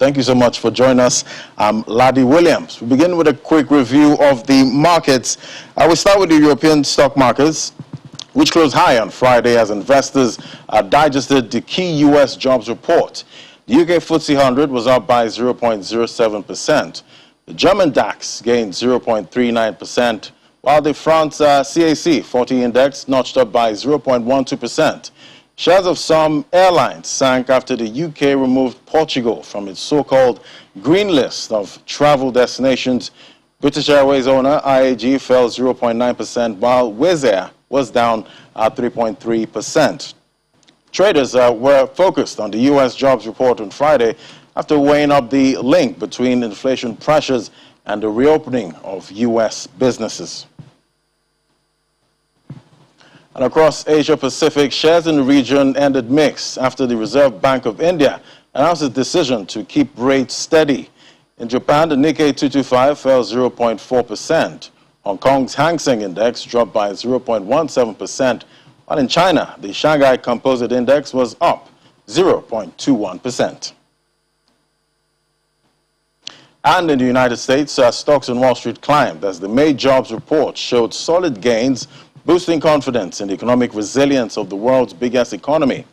Thank you so much for joining us. I'm Laddie Williams. We begin with a quick review of the markets. We start with the European stock markets, which closed high on Friday as investors digested the key U.S. jobs report. The UK FTSE 100 was up by 0.07%. The German DAX gained 0.39%, while the France CAC 40 index notched up by 0.12%. Shares of some airlines sank after the UK removed Portugal from its so-called green list of travel destinations. British Airways owner IAG fell 0.9%, while Wizz Air was down 3.3%. Traders were focused on the U.S. jobs report on Friday after weighing up the link between inflation pressures and the reopening of U.S. businesses. And across Asia-Pacific, shares in the region ended mixed after the Reserve Bank of India announced its decision to keep rates steady. In Japan, the Nikkei 225 fell 0.4%. Hong Kong's Hang Seng Index dropped by 0.17%, while in China, the Shanghai Composite Index was up 0.21%. And in the United States, stocks on Wall Street climbed as the May jobs report showed solid gains, boosting confidence in the economic resilience of the world's biggest economy.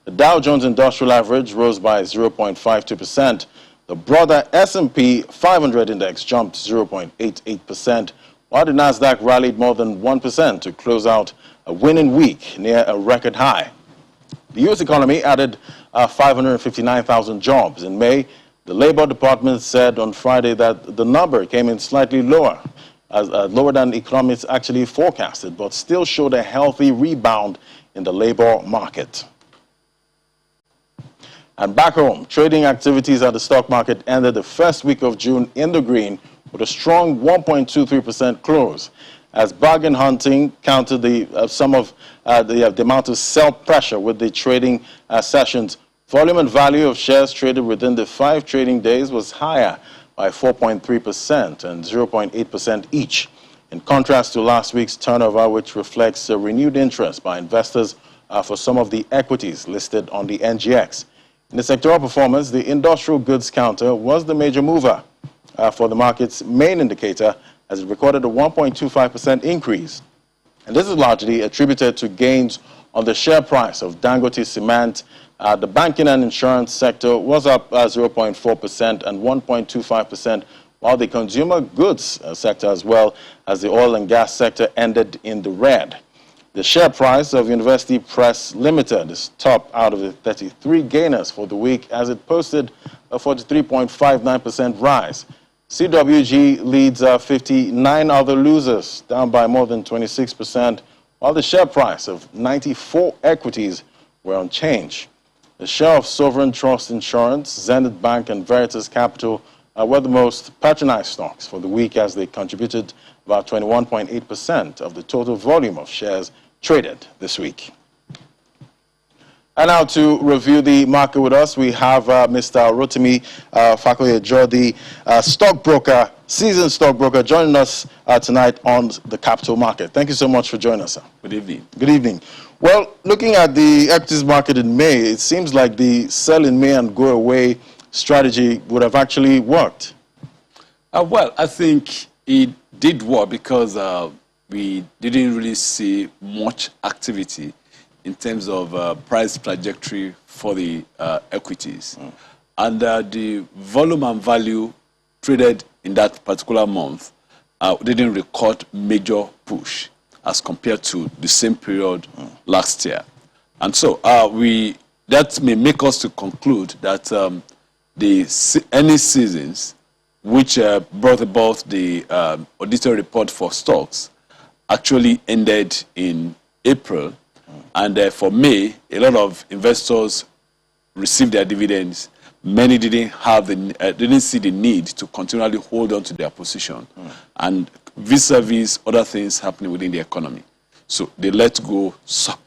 The Dow Jones Industrial Average rose by 0.52%. The broader S&P 500 index jumped 0.88%, while the Nasdaq rallied more than 1% to close out a winning week near a record high. The U.S. economy added 559,000 jobs in May. The Labor Department said on Friday that the number came in slightly lower, lower than economists actually forecasted, but still showed a healthy rebound in the labor market. And back home, trading activities at the stock market ended the first week of June in the green with a strong 1.23% close, as bargain hunting countered the amount of sell pressure with the trading sessions. Volume and value of shares traded within the 5 trading days was higher by 4.3% and 0.8% each, in contrast to last week's turnover, which reflects a renewed interest by investors for some of the equities listed on the NGX. In the sectoral performance, the industrial goods counter was the major mover for the market's main indicator, as it recorded a 1.25% increase. And this is largely attributed to gains on the share price of Dangote Cement. The banking and insurance sector was up 0.4% and 1.25%, while the consumer goods sector, as well as the oil and gas sector, ended in the red. The share price of University Press Limited is top out of the 33 gainers for the week, as it posted a 43.59% rise. CWG leads 59 other losers, down by more than 26%, while the share price of 94 equities were unchanged. The share of Sovereign Trust Insurance, Zenith Bank, and Veritas Capital were the most patronized stocks for the week, as they contributed about 21.8% of the total volume of shares traded this week. And now to review the market with us, we have Mr. Rotimi Fakoyejo, the stockbroker, seasoned stockbroker, joining us tonight on the capital market. Thank you so much for joining us, sir. Good evening. Good evening. Well, looking at the equities market in May, it seems like the sell in May and go away strategy would have actually worked. Well, I think it did work because we didn't really see much activity in terms of price trajectory for the equities. And the volume and value traded in that particular month didn't record major push as compared to the same period last year. And so that may make us to conclude that any seasons which brought about the auditor report for stocks actually ended in April. And for May, a lot of investors received their dividends. Many didn't see the need to continually hold on to their position, and vis-a-vis other things happening within the economy. So they let go some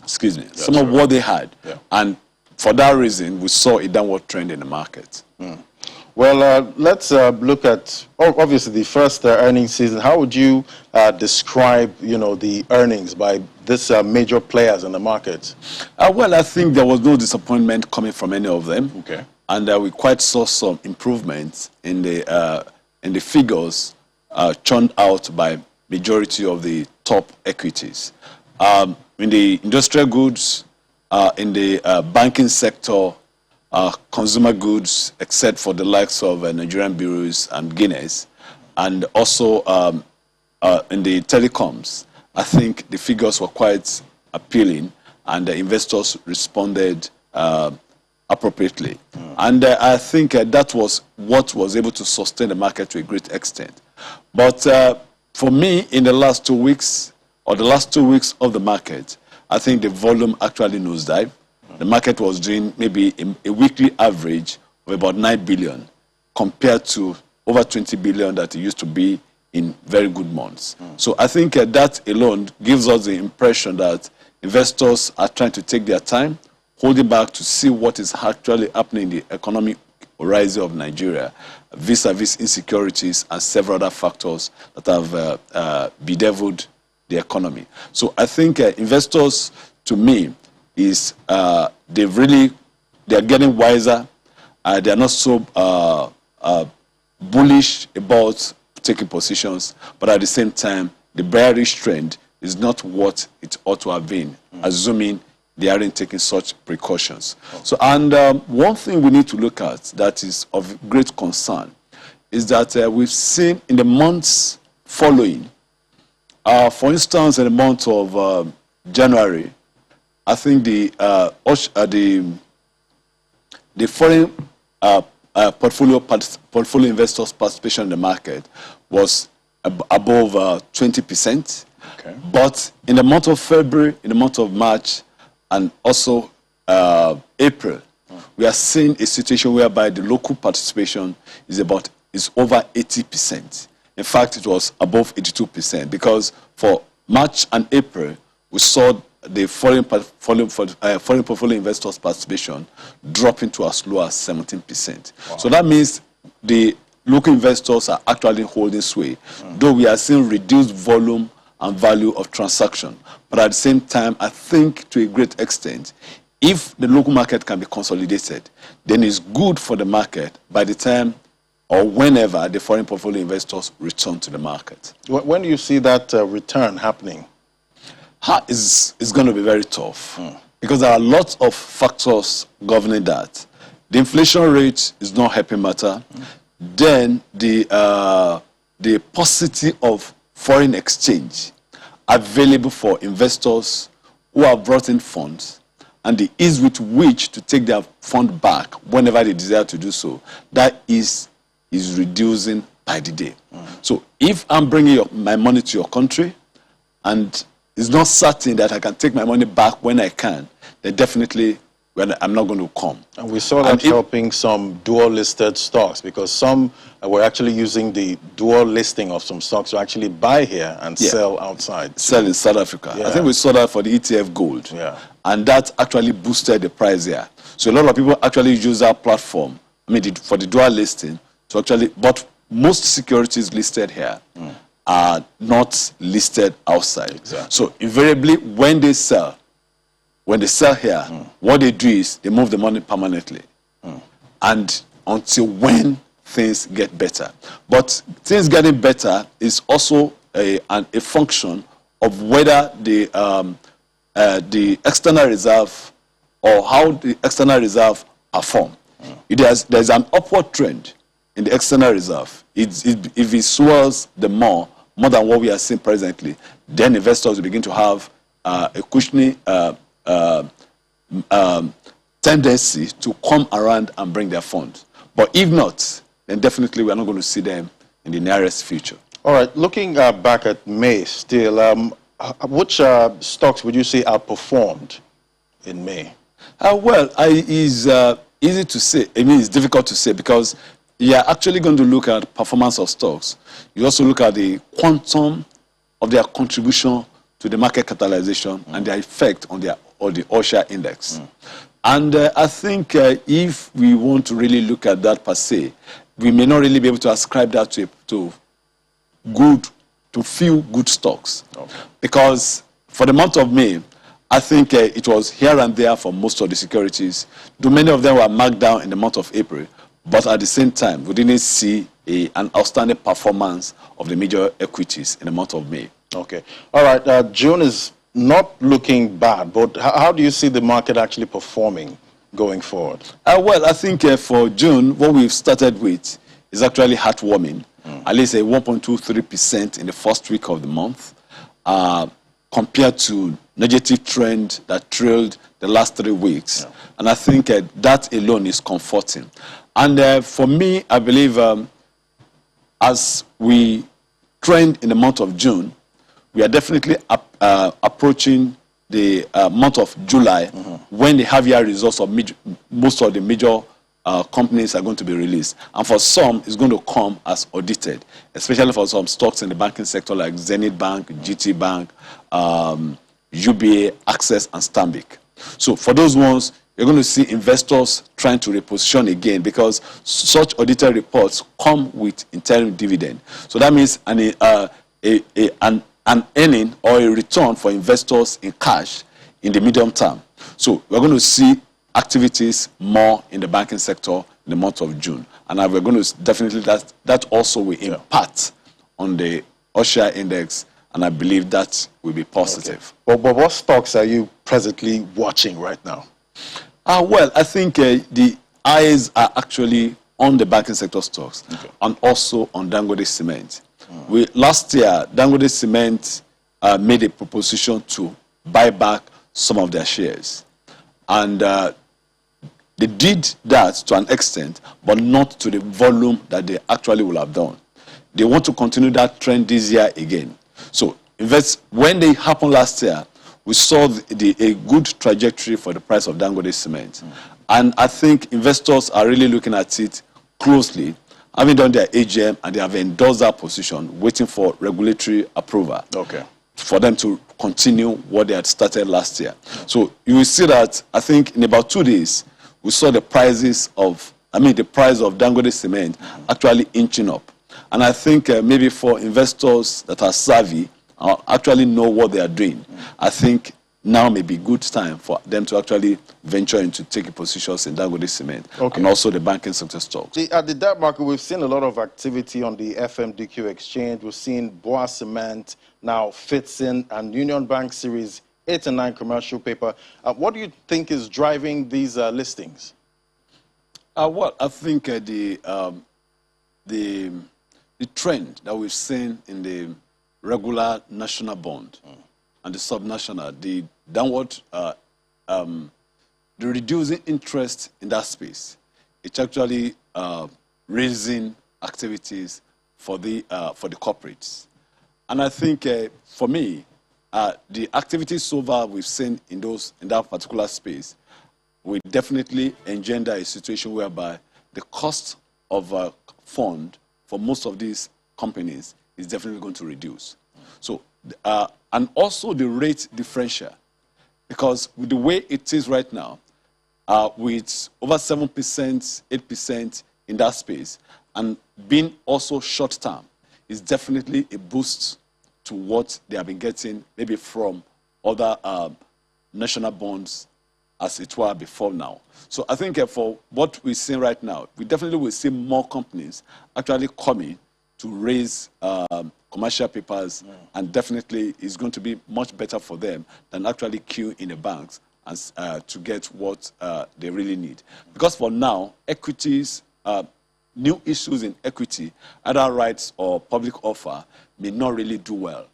of what they had. Yeah. And for that reason, we saw a downward trend in the market. Well, let's look at, obviously, the first earnings season. How would you describe, the earnings by this major players in the market? Well, I think there was no disappointment coming from any of them. Okay. and we quite saw some improvements in the figures churned out by majority of the top equities. In the industrial goods, in the banking sector, consumer goods, except for the likes of Nigerian bureaus and Guinness, and also in the telecoms, I think the figures were quite appealing, and the investors responded appropriately. And I think that was what was able to sustain the market to a great extent. But for me, in the last 2 weeks, or the last 2 weeks of the market, I think the volume actually nosedived. The market was doing maybe a weekly average of about 9 billion compared to over 20 billion that it used to be in very good months. So I think that alone gives us the impression that investors are trying to take their time, holding back to see what is actually happening in the economic horizon of Nigeria, vis-a-vis insecurities and several other factors that have bedeviled the economy. So I think investors, to me, they're getting wiser. They're not so bullish about taking positions, but at the same time, the bearish trend is not what it ought to have been, assuming they aren't taking such precautions. So, and one thing we need to look at that is of great concern is that we've seen in the months following, for instance, in the month of January, I think the foreign portfolio investors' participation in the market was above 20%. Okay. But in the month of February, in the month of March, and also April, we are seeing a situation whereby the local participation is over 80%. In fact, it was above 82%, because for March and April, we saw the foreign portfolio investors' participation dropping to as low as 17%. Wow. So that means the local investors are actually holding sway, though we are seeing reduced volume and value of transaction. But at the same time, I think to a great extent, if the local market can be consolidated, then it's good for the market by the time or whenever the foreign portfolio investors return to the market. When do you see that return happening? It's going to be very tough, because there are lots of factors governing that. The inflation rate is not helping matter. Then the paucity of foreign exchange available for investors who have brought in funds, and the ease with which to take their fund back whenever they desire to do so, that is reducing by the day. So if I'm bringing my money to your country, and it's not certain that I can take my money back when I can, then definitely I'm not going to come. And we saw that helping some dual-listed stocks, because some were actually using the dual listing of some stocks to actually buy here and sell outside. Sell in South Africa. Yeah. I think we saw that for the ETF gold. Yeah. And that actually boosted the price here. So a lot of people actually use that platform, for the dual listing, to actually, but most securities listed here are not listed outside. Exactly. So invariably, when they sell here, what they do is they move the money permanently. And until when things get better. But things getting better is also a function of whether the external reserve, or how the external reserve are formed. There's an upward trend in the external reserve. If it swells more than what we are seeing presently, then investors will begin to have a cushioning tendency to come around and bring their funds. But if not, then definitely we are not going to see them in the nearest future. All right, looking back at May still, which stocks would you say outperformed in May? Well, it's easy to say. It's difficult to say, because you are actually going to look at performance of stocks. You also look at the quantum of their contribution to the market capitalization and their effect on the all-share index. And I think if we want to really look at that per se, we may not really be able to ascribe that to few good stocks. Okay. Because for the month of May, I think it was here and there for most of the securities. Though many of them were marked down in the month of April, but at the same time, we didn't see an outstanding performance of the major equities in the month of May. Okay. All right. June is not looking bad, but how do you see the market actually performing going forward? Well, I think for June, what we've started with is actually heartwarming. At least a 1.23% in the first week of the month, compared to negative trend that trailed the last 3 weeks. Yeah. And I think that alone is comforting. And for me, I believe as we trend in the month of June, we are definitely approaching the month of July, when the half-year results of most of the major companies are going to be released. And for some, it's going to come as audited, especially for some stocks in the banking sector like Zenith Bank, GT Bank, UBA, Access, and Stanbic. So for those ones, you're going to see investors trying to reposition again, because such audited reports come with interim dividend. So that means an earning or a return for investors in cash in the medium term. So we're going to see activities more in the banking sector in the month of June. And we're going to definitely, that also will impact on the OSHA index, and I believe that will be positive. Okay. But what stocks are you presently watching right now? Well, I think the eyes are actually on the banking sector stocks, and also on Dangote Cement. Last year, Dangote Cement made a proposition to buy back some of their shares. And they did that to an extent, but not to the volume that they actually will have done. They want to continue that trend this year again. So when they happened last year, we saw a good trajectory for the price of Dangote Cement. And I think investors are really looking at it closely, having done their AGM, and they have endorsed that position, waiting for regulatory approval for them to continue what they had started last year. So you will see that, I think, in about 2 days, we saw the price of Dangote Cement actually inching up. And I think maybe for investors that are savvy, actually know what they are doing, I think now may be a good time for them to actually venture into taking positions in Dangote Cement and also the banking sector stocks. At the debt market, we've seen a lot of activity on the FMDQ exchange. We've seen Boa Cement, now Fitson, and Union Bank Series 8 and 9 commercial paper. What do you think is driving these listings? Well, I think the trend that we've seen in the regular national bond and the subnational, the downward, the reducing interest in that space, it's actually raising activities for the corporates. And I think for me, the activities so far we've seen in that particular space will definitely engender a situation whereby the cost of a fund for most of these companies is definitely going to reduce. So, and also the rate differential, because with the way it is right now, with over 7%, 8% in that space, and being also short term, is definitely a boost to what they have been getting maybe from other national bonds as it were before now. So I think for what we're seeing right now, we definitely will see more companies actually coming to raise commercial papers, and definitely it's going to be much better for them than actually queue in the banks as, to get what they really need. Because for now, equities, new issues in equity, either rights or public offer, may not really do well.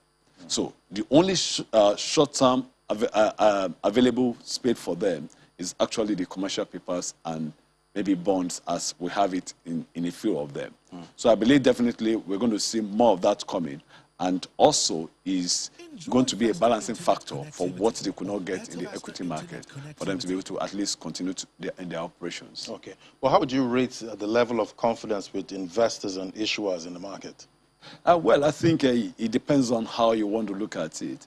So the only short-term available space for them is actually the commercial papers and maybe bonds, as we have it in a few of them. So I believe definitely we're going to see more of that coming, and also is going to be a balancing factor for what they could not get in the equity market, for them to be able to at least continue in their operations. Okay. Well, how would you rate the level of confidence with investors and issuers in the market? Well, I think it depends on how you want to look at it.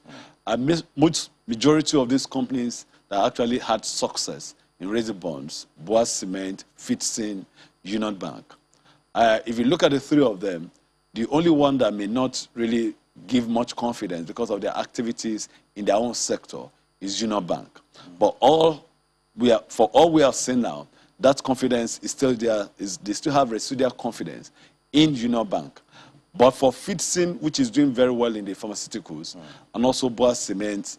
Majority of these companies that actually had success in raising bonds, Boa Cement, Fitson, Union Bank. If you look at the three of them, the only one that may not really give much confidence because of their activities in their own sector is Union Bank. But all we are seeing now, that confidence is still there. They still have residual confidence in Union Bank. But for Fitsin, which is doing very well in the pharmaceuticals, and also Boa Cement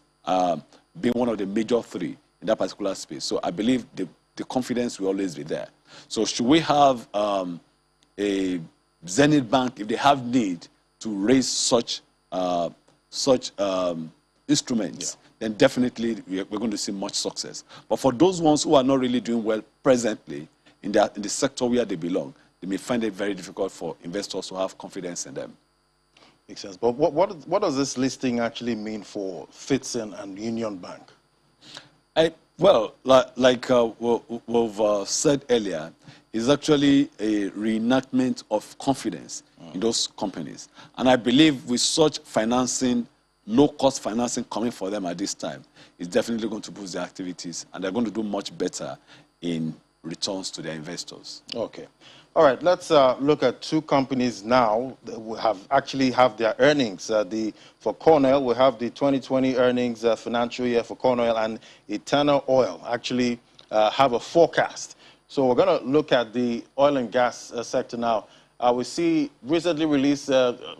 being one of the major three in that particular space. So I believe the confidence will always be there. So should we have a Zenith Bank, if they have need to raise such instruments, then definitely we're going to see much success. But for those ones who are not really doing well presently in the sector where they belong, they may find it very difficult for investors to have confidence in them. Makes sense. But what does this listing actually mean for Fitsin and Union Bank? Well, like we've said earlier, is actually a reenactment of confidence in those companies. And I believe with such financing, low-cost financing coming for them at this time, it's definitely going to boost their activities, and they're going to do much better in returns to their investors. Okay. All right, let's look at two companies now that will actually have their earnings. For Cornell, we have the 2020 earnings financial year for Cornell, and Eternal Oil actually have a forecast. So we're going to look at the oil and gas sector now. We see recently released,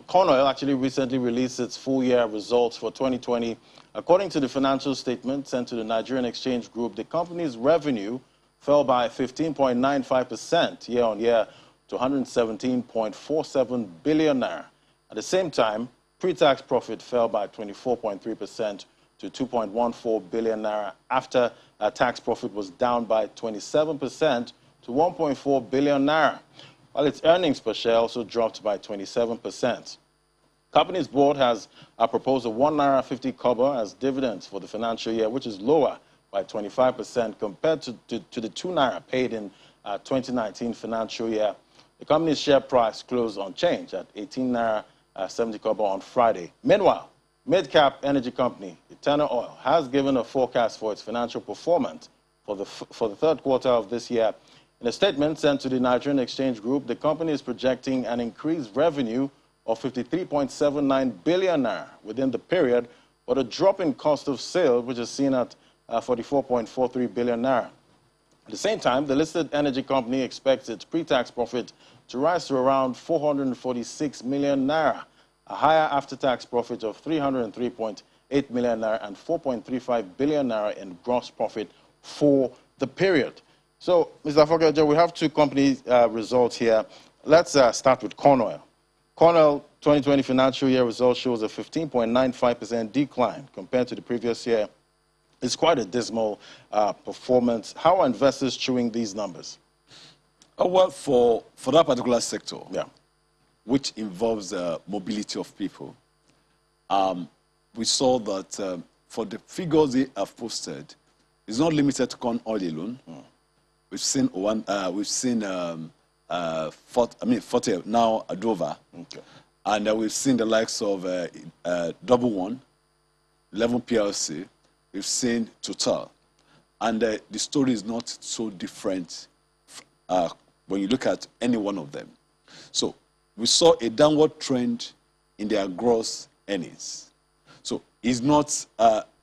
Cornell actually recently released its full year results for 2020. According to the financial statement sent to the Nigerian Exchange Group, the company's revenue fell by 15.95% year-on-year to 117.47 billion naira. At the same time, pre-tax profit fell by 24.3% to 2.14 billion naira after a tax profit was down by 27% to 1.4 billion naira, while its earnings per share also dropped by 27%. Company's board has proposed a 1 naira 50 kobo as dividends for the financial year, which is lower by 25% compared to the 2 naira paid in 2019 financial year. The company's share price closed unchanged at 18 naira 70 kobo on Friday. Meanwhile, mid-cap energy company Eternal Oil has given a forecast for its financial performance for the third quarter of this year. In a statement sent to the Nigerian Exchange Group, the company is projecting an increased revenue of 53.79 billion naira within the period, but a drop in cost of sales, which is seen at 44.43 billion naira. At the same time, the listed energy company expects its pre-tax profit to rise to around 446 million naira, a higher after-tax profit of 303.8 million naira and 4.35 billion naira in gross profit for the period. So, Mr. Fokejo, we have two company results here. Let's start with Cornell. Cornell 2020 financial year result shows a 15.95% decline compared to the previous year. It's quite a dismal performance. How are investors chewing these numbers? Well, for that particular sector, which involves mobility of people, we saw that for the figures they have posted, it's not limited to corn oil alone. We've seen Forte now Adova, and we've seen the likes of Double One, 11 PLC. We've seen Total, and the story is not so different when you look at any one of them. So we saw a downward trend in their gross earnings. So it's not,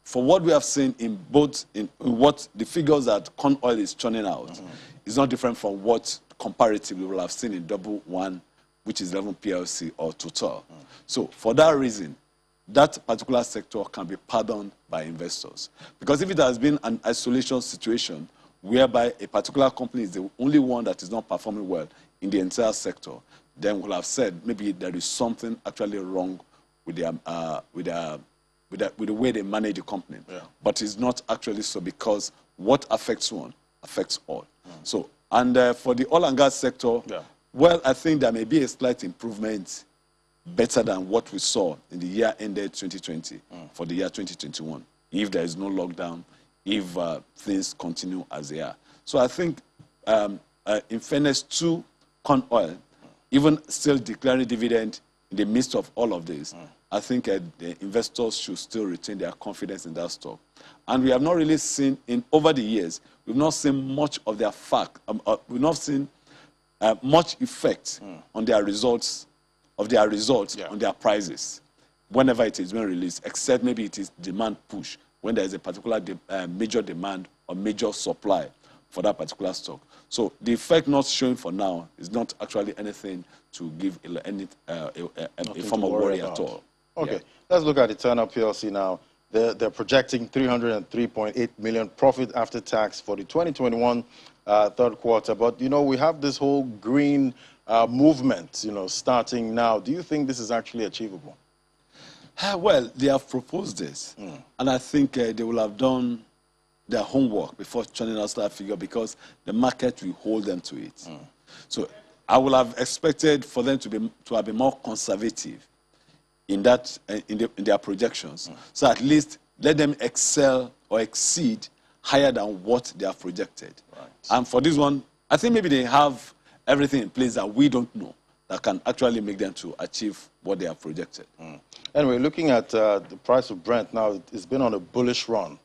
for what we have seen in what the figures that corn oil is churning out, is not different from what comparatively we will have seen in Double One, which is 11 PLC or Total. So for that reason, that particular sector can be pardoned by investors. Because if it has been an isolation situation whereby a particular company is the only one that is not performing well in the entire sector, then we'll have said maybe there is something actually wrong with the way they manage the company. But it's not actually so, because what affects one affects all. So, and for the oil and gas sector, well, I think there may be a slight improvement better than what we saw in the year ended 2020 for the year 2021, if there is no lockdown, if things continue as they are. So I think, in fairness to corn oil, even still declaring dividend in the midst of all of this, I think the investors should still retain their confidence in that stock. And we have not really seen, over the years, we've not seen much of their we've not seen much effect on their results, on their prices, whenever it is being released, except maybe it is demand push when there is a particular major demand or major supply for that particular stock. So the effect not showing for now is not actually anything to give any a form of worry at all. Okay, yeah. Let's look at Eternal PLC now. They're projecting 303.8 million profit after tax for the 2021 third quarter. But, you know, we have this whole green movement, you know, starting now. Do you think this is actually achievable? Well, they have proposed this, and I think they will have done their homework before turning us that figure, because the market will hold them to it. So I would have expected for them to have been more conservative in that in their projections. So at least let them excel or exceed higher than what they have projected. Right. And for this one, I think maybe they have everything in place that we don't know that can actually make them to achieve what they have projected. Anyway, looking at the price of Brent now, it's been on a bullish run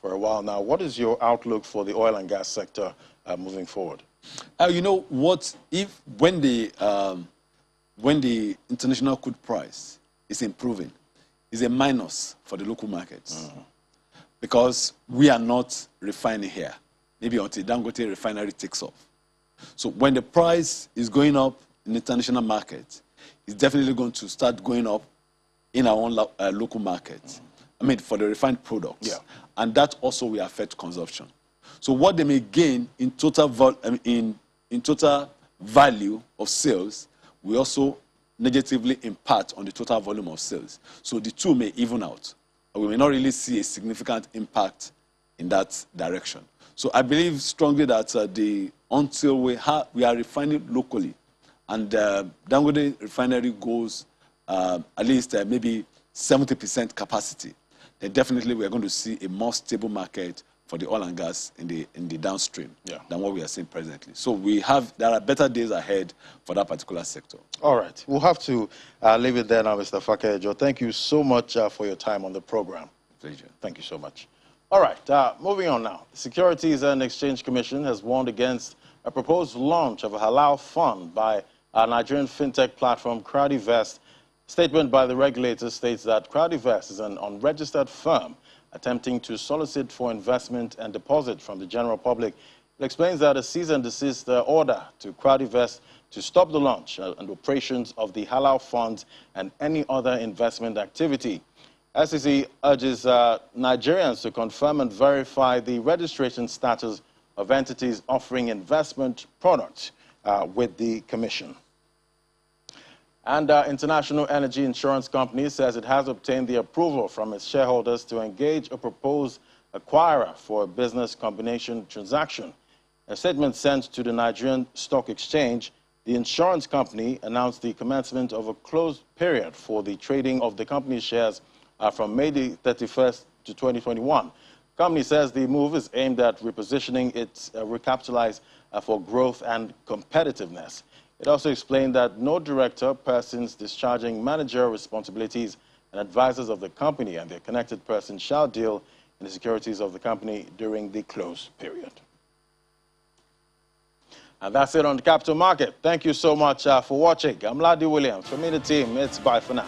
for a while now. What is your outlook for the oil and gas sector moving forward? You know what? If when the international crude price is improving, is a minus for the local markets, because we are not refining here. Maybe until Dangote refinery takes off. So when the price is going up in the international market, it's definitely going to start going up in our own local market. I mean, for the refined products. Yeah. And that also will affect consumption. So what they may gain in total, in total value of sales will also negatively impact on the total volume of sales. So the two may even out. We may not really see a significant impact in that direction. So I believe strongly that until we are refining locally, and Dangote refinery goes at least maybe 70% capacity, then definitely we are going to see a more stable market for the oil and gas in the downstream than what we are seeing presently. So there are better days ahead for that particular sector. All right. We'll have to leave it there now, Mr. Fakejo. Thank you so much for your time on the program. Pleasure. Thank you so much. All right. Moving on now. The Securities and Exchange Commission has warned against a proposed launch of a halal fund by Nigerian fintech platform CrowdInvest. Statement by the regulator states that CrowdInvest is an unregistered firm attempting to solicit for investment and deposit from the general public. It explains that a cease and desist order to CrowdInvest to stop the launch and operations of the halal funds and any other investment activity. SEC urges Nigerians to confirm and verify the registration status of entities offering investment products with the Commission. And International Energy Insurance Company says it has obtained the approval from its shareholders to engage a proposed acquirer for a business combination transaction. A statement sent to the Nigerian Stock Exchange, the insurance company announced the commencement of a closed period for the trading of the company's shares from May the 31st to 2021. The company says the move is aimed at repositioning its recapitalize for growth and competitiveness. It also explained that no director, persons discharging managerial responsibilities, and advisors of the company and their connected persons shall deal in the securities of the company during the close period. And that's it on the capital market. Thank you so much for watching. I'm Ladi Williams. From me, the team, it's bye for now.